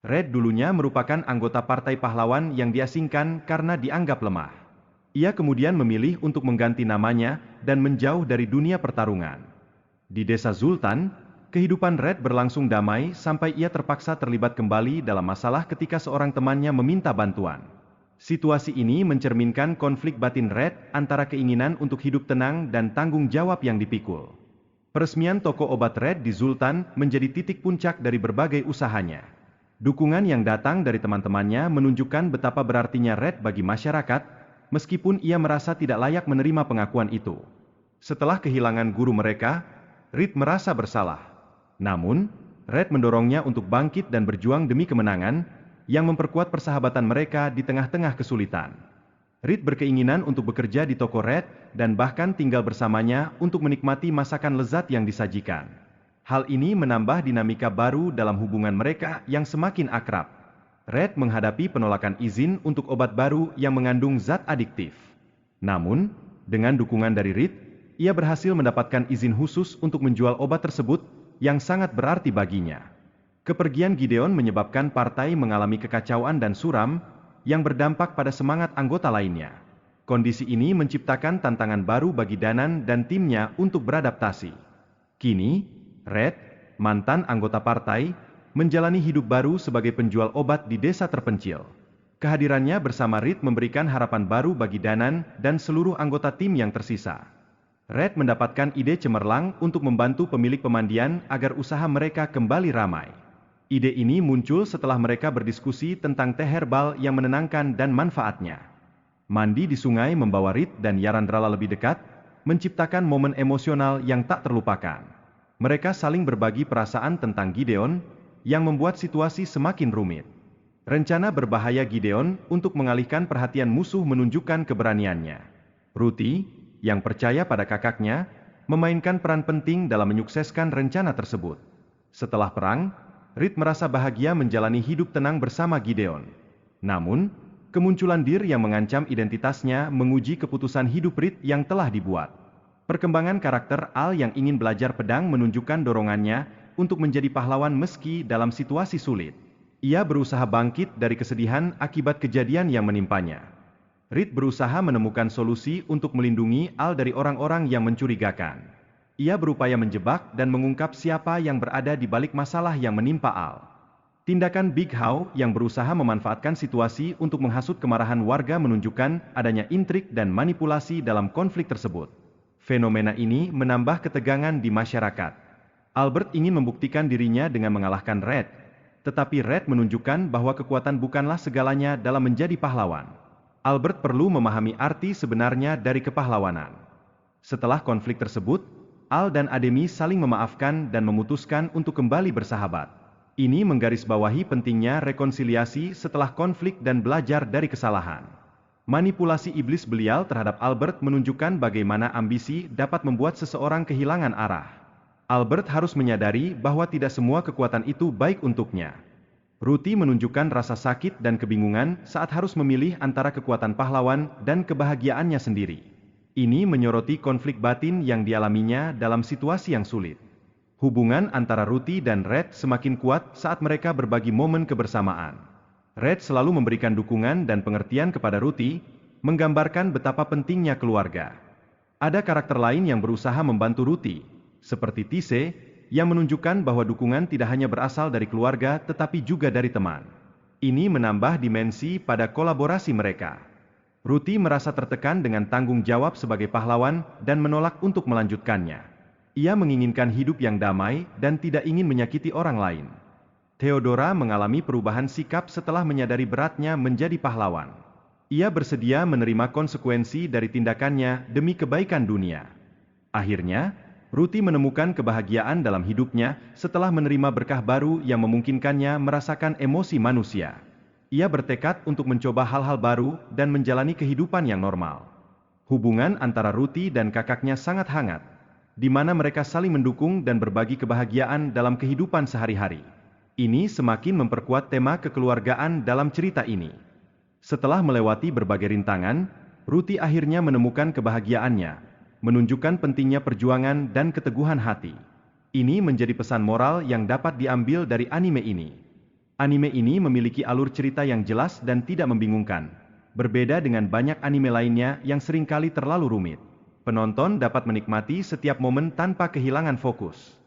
Red dulunya merupakan anggota partai pahlawan yang diasingkan karena dianggap lemah. Ia kemudian memilih untuk mengganti namanya dan menjauh dari dunia pertarungan. Di desa Zultan, kehidupan Red berlangsung damai sampai ia terpaksa terlibat kembali dalam masalah ketika seorang temannya meminta bantuan. Situasi ini mencerminkan konflik batin Red antara keinginan untuk hidup tenang dan tanggung jawab yang dipikul. Peresmian toko obat Red di Zultan menjadi titik puncak dari berbagai usahanya. Dukungan yang datang dari teman-temannya menunjukkan betapa berartinya Red bagi masyarakat, meskipun ia merasa tidak layak menerima pengakuan itu. Setelah kehilangan guru mereka, Red merasa bersalah. Namun, Red mendorongnya untuk bangkit dan berjuang demi kemenangan, yang memperkuat persahabatan mereka di tengah-tengah kesulitan. Red berkeinginan untuk bekerja di toko Red dan bahkan tinggal bersamanya untuk menikmati masakan lezat yang disajikan. Hal ini menambah dinamika baru dalam hubungan mereka yang semakin akrab. Red menghadapi penolakan izin untuk obat baru yang mengandung zat adiktif. Namun, dengan dukungan dari Red, ia berhasil mendapatkan izin khusus untuk menjual obat tersebut yang sangat berarti baginya. Kepergian Gideon menyebabkan partai mengalami kekacauan dan suram, yang berdampak pada semangat anggota lainnya. Kondisi ini menciptakan tantangan baru bagi Danan dan timnya untuk beradaptasi. Kini, Red, mantan anggota partai, menjalani hidup baru sebagai penjual obat di desa terpencil. Kehadirannya bersama Red memberikan harapan baru bagi Danan dan seluruh anggota tim yang tersisa. Red mendapatkan ide cemerlang untuk membantu pemilik pemandian agar usaha mereka kembali ramai. Ide ini muncul setelah mereka berdiskusi tentang teh herbal yang menenangkan dan manfaatnya. Mandi di sungai membawa Rit dan Yarandrala lebih dekat, menciptakan momen emosional yang tak terlupakan. Mereka saling berbagi perasaan tentang Gideon, yang membuat situasi semakin rumit. Rencana berbahaya Gideon untuk mengalihkan perhatian musuh menunjukkan keberaniannya. Ruti, yang percaya pada kakaknya, memainkan peran penting dalam menyukseskan rencana tersebut. Setelah perang, Rit merasa bahagia menjalani hidup tenang bersama Gideon. Namun, kemunculan Dir yang mengancam identitasnya menguji keputusan hidup Rit yang telah dibuat. Perkembangan karakter Al yang ingin belajar pedang menunjukkan dorongannya untuk menjadi pahlawan meski dalam situasi sulit. Ia berusaha bangkit dari kesedihan akibat kejadian yang menimpanya. Rit berusaha menemukan solusi untuk melindungi Al dari orang-orang yang mencurigakan. Ia berupaya menjebak dan mengungkap siapa yang berada di balik masalah yang menimpa Al. Tindakan Big How yang berusaha memanfaatkan situasi untuk menghasut kemarahan warga menunjukkan adanya intrik dan manipulasi dalam konflik tersebut. Fenomena ini menambah ketegangan di masyarakat. Albert ingin membuktikan dirinya dengan mengalahkan Red, tetapi Red menunjukkan bahwa kekuatan bukanlah segalanya dalam menjadi pahlawan. Albert perlu memahami arti sebenarnya dari kepahlawanan. Setelah konflik tersebut, Al dan Ademi saling memaafkan dan memutuskan untuk kembali bersahabat. Ini menggarisbawahi pentingnya rekonsiliasi setelah konflik dan belajar dari kesalahan. Manipulasi iblis belial terhadap Albert menunjukkan bagaimana ambisi dapat membuat seseorang kehilangan arah. Albert harus menyadari bahwa tidak semua kekuatan itu baik untuknya. Ruti menunjukkan rasa sakit dan kebingungan saat harus memilih antara kekuatan pahlawan dan kebahagiaannya sendiri. Ini menyoroti konflik batin yang dialaminya dalam situasi yang sulit. Hubungan antara Ruti dan Red semakin kuat saat mereka berbagi momen kebersamaan. Red selalu memberikan dukungan dan pengertian kepada Ruti, menggambarkan betapa pentingnya keluarga. Ada karakter lain yang berusaha membantu Ruti, seperti Tise, yang menunjukkan bahwa dukungan tidak hanya berasal dari keluarga tetapi juga dari teman. Ini menambah dimensi pada kolaborasi mereka. Ruti merasa tertekan dengan tanggung jawab sebagai pahlawan dan menolak untuk melanjutkannya. Ia menginginkan hidup yang damai dan tidak ingin menyakiti orang lain. Theodora mengalami perubahan sikap setelah menyadari beratnya menjadi pahlawan. Ia bersedia menerima konsekuensi dari tindakannya demi kebaikan dunia. Akhirnya, Ruti menemukan kebahagiaan dalam hidupnya setelah menerima berkah baru yang memungkinkannya merasakan emosi manusia. Ia bertekad untuk mencoba hal-hal baru dan menjalani kehidupan yang normal. Hubungan antara Ruti dan kakaknya sangat hangat, di mana mereka saling mendukung dan berbagi kebahagiaan dalam kehidupan sehari-hari. Ini semakin memperkuat tema kekeluargaan dalam cerita ini. Setelah melewati berbagai rintangan, Ruti akhirnya menemukan kebahagiaannya, menunjukkan pentingnya perjuangan dan keteguhan hati. Ini menjadi pesan moral yang dapat diambil dari anime ini. Anime ini memiliki alur cerita yang jelas dan tidak membingungkan. Berbeda dengan banyak anime lainnya yang seringkali terlalu rumit. Penonton dapat menikmati setiap momen tanpa kehilangan fokus.